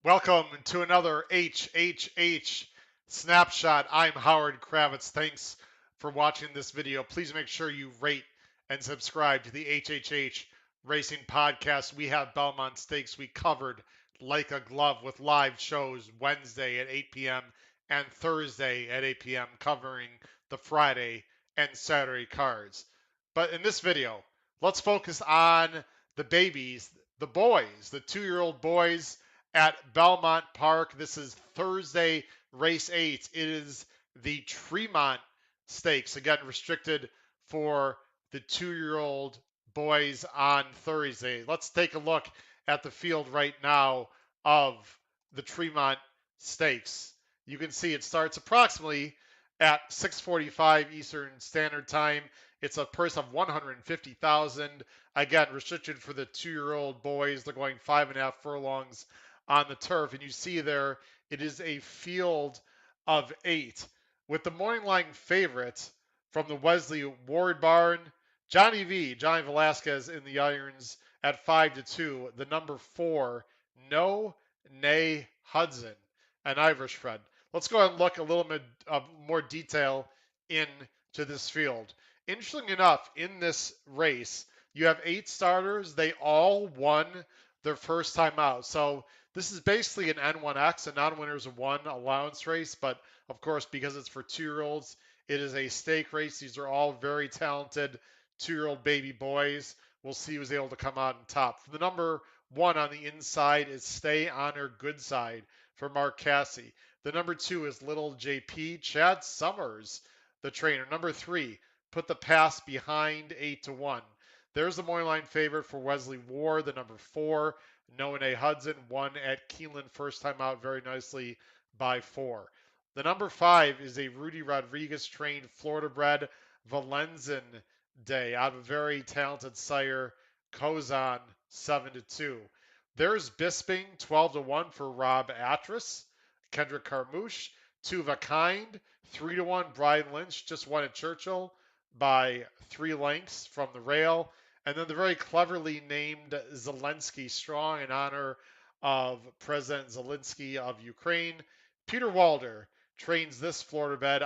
Welcome to another HHH Snapshot. I'm Howard Kravitz. Thanks for watching this video. Please make sure you rate and subscribe to the HHH Racing Podcast. We have Belmont Stakes we covered like a glove with live shows Wednesday at 8 p.m. and Thursday at 8 p.m. covering the Friday and Saturday cards. But in this video, let's focus on the babies, the boys, the 2-year-old boys at Belmont Park. This is Thursday, race 8. It is the Tremont Stakes, again, restricted for the 2-year-old boys on Thursday. Let's take a look at the field right now of the Tremont Stakes. You can see it starts approximately at 6:45 Eastern Standard Time. It's a purse of 150,000. Again, restricted for the 2-year-old boys. They're going 5.5 furlongs on the turf, and you see there it is a field of 8 with the morning line favorite from the Wesley Ward barn, Johnny Velasquez in the irons at 5-2. The number 4, No Nay Hudson, an Irish Fred. Let's go ahead and look a little bit more detail into this field. Interesting enough, in this race, you have 8 starters. They all won their first time out. So this is basically an N1X, a non-winners of one allowance race. But of course, because it's for 2-year-olds, it is a stake race. These are all very talented 2-year-old baby boys. We'll see who's able to come out on top. For the number 1 on the inside is Stay on Her Good Side for Mark Casse. The number 2 is Little JP, Chad Summers, the trainer. Number 3, Put the Pass Behind 8-1. There's the morning line favorite for Wesley Ward. The number 4, Noah Hudson, won at Keeneland first time out very nicely by 4. The number 5 is a Rudy Rodriguez trained Florida bred Valenzen Day out of a very talented sire, Kozan, 7-2. There's Bisping, 12-1 for Rob Atras. Kendrick Carmouche, 2 of a kind, 3-1 Brian Lynch, just won at Churchill by 3 lengths from the rail. And then the very cleverly named Zelensky Strong in honor of President Zelensky of Ukraine. Peter Walder trains this Florida bred,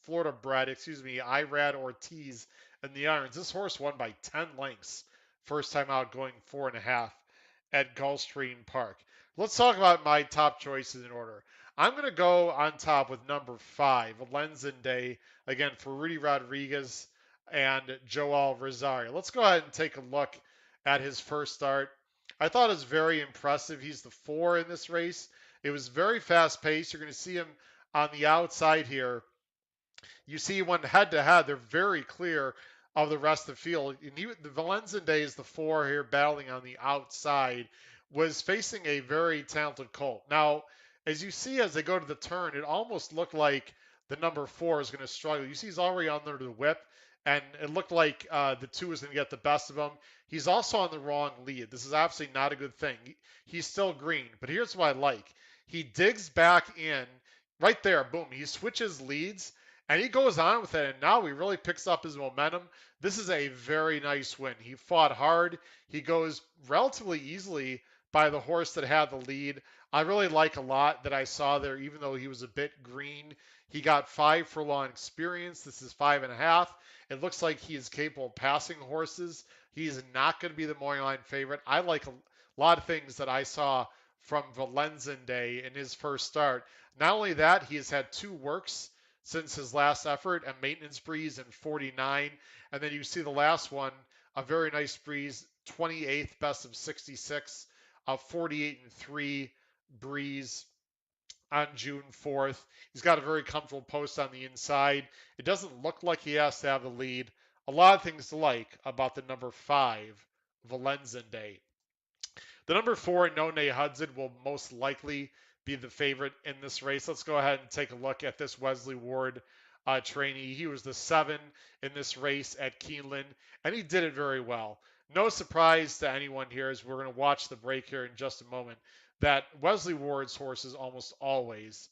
Irad Ortiz in the irons. This horse won by 10 lengths first time out, going 4.5 at Gulfstream Park. Let's talk about my top choices in order. I'm going to go on top with number 5, Valenzen Day, again for Rudy Rodriguez and Joel Rosario. Let's go ahead and take a look at his first start. I thought it was very impressive. He's the 4 in this race. It was very fast paced. You're going to see him on the outside here. You see when head to head, they're very clear of the rest of the field. And the Valenzen Day is the 4 here battling on the outside, was facing a very talented colt. Now, as you see as they go to the turn, it almost looked like the number 4 is going to struggle. You see he's already under the whip, and it looked like the 2 is going to get the best of him. He's also on the wrong lead. This is obviously not a good thing. He's still green, but here's what I like. He digs back in right there. Boom. He switches leads, and he goes on with it, and now he really picks up his momentum. This is a very nice win. He fought hard. He goes relatively easily by the horse that had the lead. I really like a lot that I saw there, even though he was a bit green. He got 5 furlong experience. This is 5.5. It looks like he is capable of passing horses. He's not going to be the morning line favorite. I like a lot of things that I saw from Valenzen Day in his first start. Not only that, he has had 2 works since his last effort, a maintenance breeze in 49. And then you see the last one, a very nice breeze, 28th, best of 66, a 48-3 breeze on June 4th. He's got a very comfortable post on the inside. It doesn't look like he has to have the lead. A lot of things to like about the number 5, Valenzen Day. The number 4, No Nay Hudson, will most likely be the favorite in this race. Let's go ahead and take a look at this Wesley Ward trainee. He was the 7 in this race at Keeneland, and he did it very well. No surprise to anyone here, as we're going to watch the break here in just a moment, that Wesley Ward's horses almost always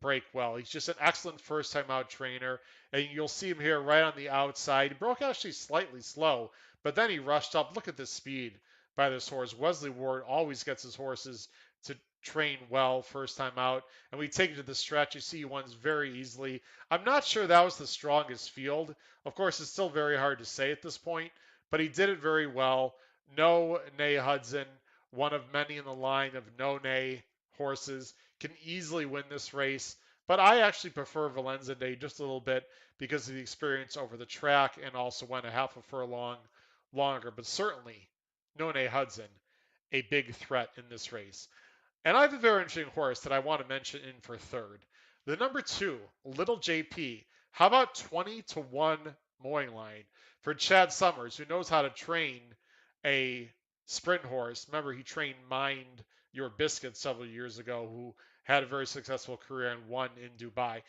break well. He's just an excellent first-time out trainer, and you'll see him here right on the outside. He broke actually slightly slow, but then he rushed up. Look at the speed by this horse. Wesley Ward always gets his horses to train well first time out, and we take it to the stretch. You see he wins very easily. I'm not sure that was the strongest field. Of course, it's still very hard to say at this point, but he did it very well. No Nay Hudson, one of many in the line of no Nay horses, can easily win this race. But I actually prefer Valenza Day just a little bit because of the experience over the track and also went a half a furlong longer. But certainly, None Hudson, a big threat in this race. And I have a very interesting horse that I want to mention in for third. The number 2, Little JP. How about 20 to 1 mowing line for Chad Summers, who knows how to train a sprint horse? Remember, he trained Mind Your Biscuit several years ago, who had a very successful career and won in Dubai.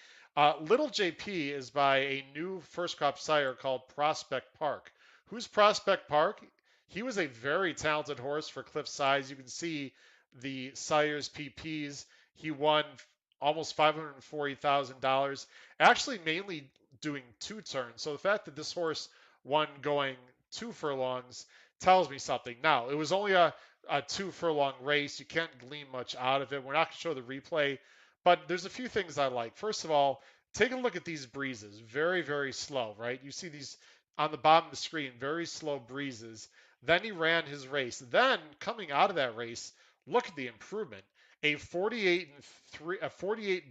Little JP is by a new first crop sire called Prospect Park. Who's Prospect Park? He was a very talented horse for Cliff Size. You can see the Sire's PPs. He won almost $540,000, actually mainly doing 2 turns. So the fact that this horse won going 2 furlongs tells me something. Now, it was only a 2 furlong race. You can't glean much out of it. We're not going to show the replay, but there's a few things I like. First of all, take a look at these breezes. Very, very slow, right? You see these on the bottom of the screen, very slow breezes. Then he ran his race. Then, coming out of that race, look at the improvement. A 48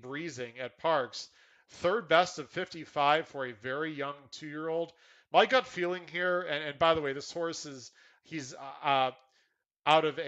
breezing at Parks, third best of 55 for a very young 2-year-old. My gut feeling here, and by the way, this horse is he's out of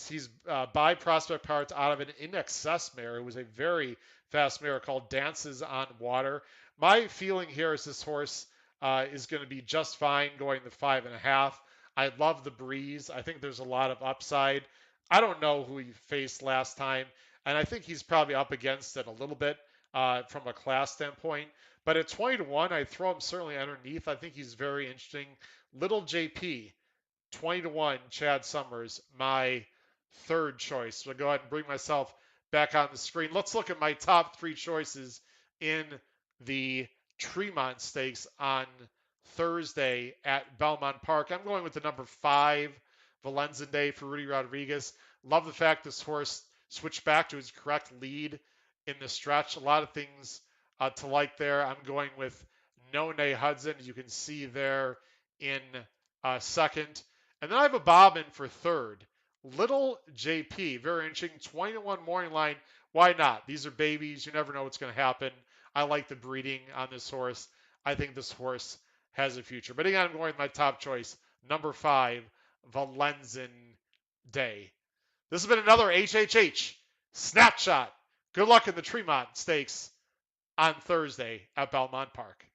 he's by Prospect Parts out of an In Excess mare. It was a very fast mare called Dances on Water. My feeling here is this horse is going to be just fine going the 5.5. I love the breeze. I think there's a lot of upside. I don't know who he faced last time, and I think he's probably up against it a little bit from a class standpoint. But at 20 to 1, I'd throw him certainly underneath. I think he's very interesting. Little JP, 20 to 1, Chad Summers, my third choice. So I'll go ahead and bring myself back on the screen. Let's look at my top 3 choices in the Tremont Stakes on Thursday at Belmont Park. I'm going with the number 5, Valenza Day for Rudy Rodriguez. Love the fact this horse switched back to his correct lead in the stretch. A lot of things to like there. I'm going with None Hudson, as you can see there in second. And then I have a bob in for third. Little JP, very interesting. 20 to 1 morning line. Why not? These are babies. You never know what's going to happen. I like the breeding on this horse. I think this horse has a future. But again, I'm going with my top choice, number 5, Valenza Day. This has been another HHH Snapshot. Good luck in the Tremont Stakes on Thursday at Belmont Park.